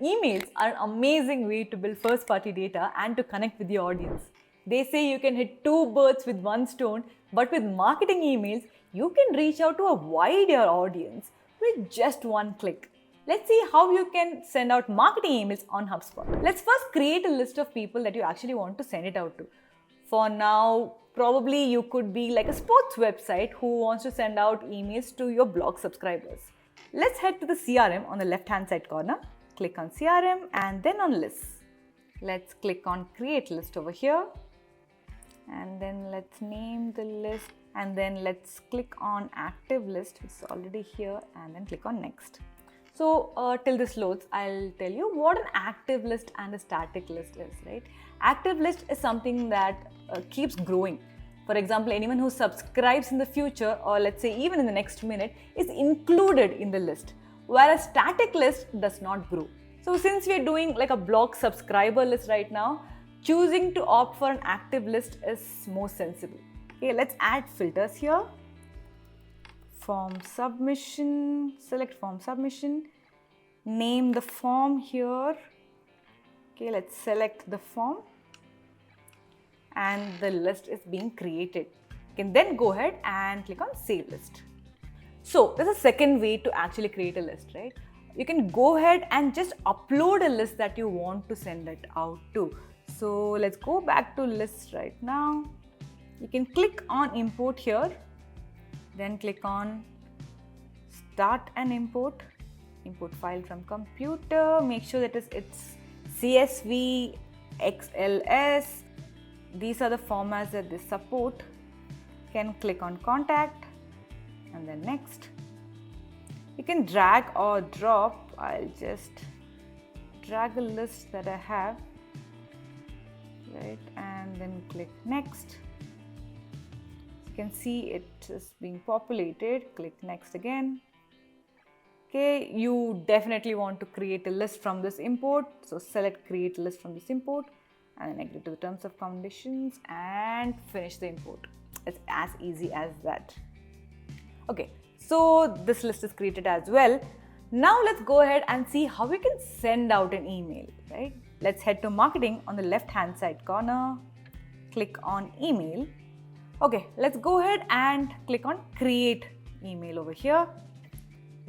Emails are an amazing way to build first-party data and to connect with your audience. They say you can hit two birds with one stone, but with marketing emails, you can reach out to a wider audience with just one click. Let's see how you can send out marketing emails on HubSpot. Let's first create a list of people that you actually want to send it out to. For now, probably you could be like a sports website who wants to send out emails to your blog subscribers. Let's head to the CRM on the left-hand side corner. Click on CRM and then on lists. Let's click on create list over here. And then let's name the list. And then let's click on active list, which is already here, and then click on next. So till this loads, I'll tell you what an active list and a static list is, right? Active list is something that keeps growing. For example, anyone who subscribes in the future, or let's say even in the next minute, is included in the list, whereas static list does not grow. So since we're doing like a blog subscriber list right now, choosing to opt for an active list is more sensible. Okay, let's add filters here. Form submission, select form submission, name the form here. Okay, let's select the form and the list is being created. You can then go ahead and click on save list. So there's a second way to actually create a list, right? You can go ahead and just upload a list that you want to send it out to. So let's go back to lists right now. You can click on import here, then click on start and import file from computer. Make sure that it's CSV, XLS. These are the formats that they support. You can click on contact and then next. You can drag or drop. I'll just drag a list that I have, right, and then click next. You can see it is being populated. Click next again. Okay, you definitely want to create a list from this import. So select create list from this import and then agree to the terms of conditions and finish the import. It's as easy as that. Okay, so this list is created as well. Now let's go ahead and see how we can send out an email, right? Let's head to marketing on the left-hand side corner. Click on email. Okay, let's go ahead and click on create email over here.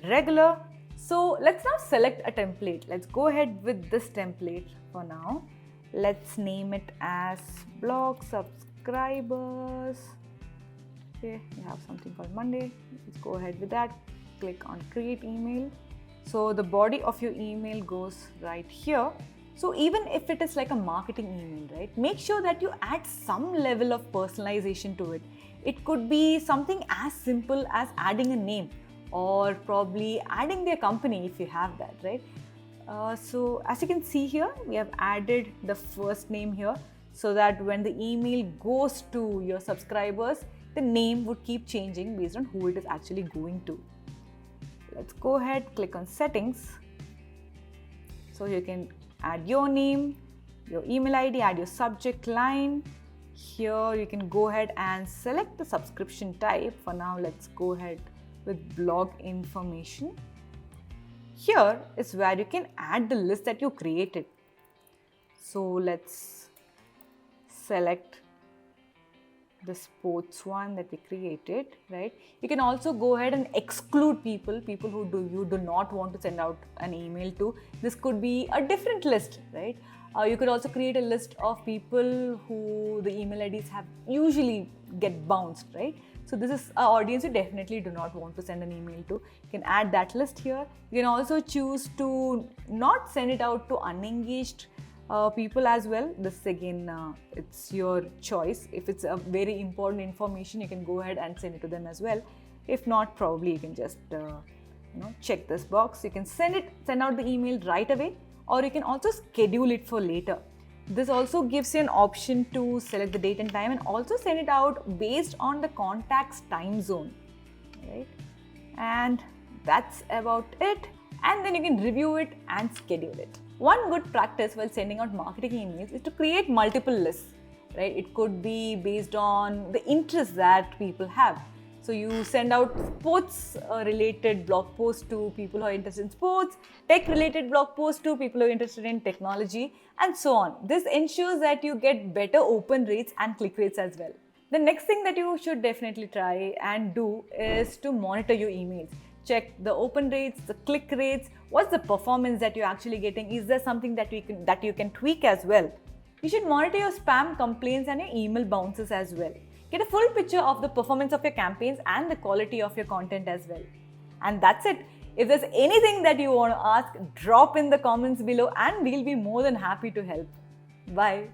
Regular. So let's now select a template. Let's go ahead with this template for now. Let's name it as blog subscribers. Okay, we have something called Monday. Let's go ahead with that. Click on create email. So the body of your email goes right here. So even if it is like a marketing email, right, make sure that you add some level of personalization to it. It could be something as simple as adding a name or probably adding their company if you have that, right? So as you can see here, we have added the first name here so that when the email goes to your subscribers, the name would keep changing based on who it is actually going to. Let's go ahead, click on settings. So you can add your name, your email ID, add your subject line. Here you can go ahead and select the subscription type. For now, let's go ahead with blog information. Here is where you can add the list that you created. So let's select the sports one that we created, right? You can also go ahead and exclude people who you do not want to send out an email to. This could be a different list, right? You could also create a list of people who the email IDs have usually get bounced, right? So this is an audience you definitely do not want to send an email to. You can add that list here. You can also choose to not send it out to unengaged people as well. This again, it's your choice. If it's a very important information, you can go ahead and send it to them as well. If not, probably you can just check this box. You can send out the email right away, or you can also schedule it for later. This also gives you an option to select the date and time and also send it out based on the contact's time zone, right? And that's about it. And then you can review it and schedule it. One good practice while sending out marketing emails is to create multiple lists, right? It could be based on the interests that people have. So you send out sports related blog posts to people who are interested in sports, tech related blog posts to people who are interested in technology, and so on. This ensures that you get better open rates and click rates as well. The next thing that you should definitely try and do is to monitor your emails. Check the open rates, the click rates, what's the performance that you're actually getting, is there something that you can tweak as well. You should monitor your spam complaints and your email bounces as well. Get a full picture of the performance of your campaigns and the quality of your content as well. And that's it. If there's anything that you want to ask, drop in the comments below and we'll be more than happy to help. Bye.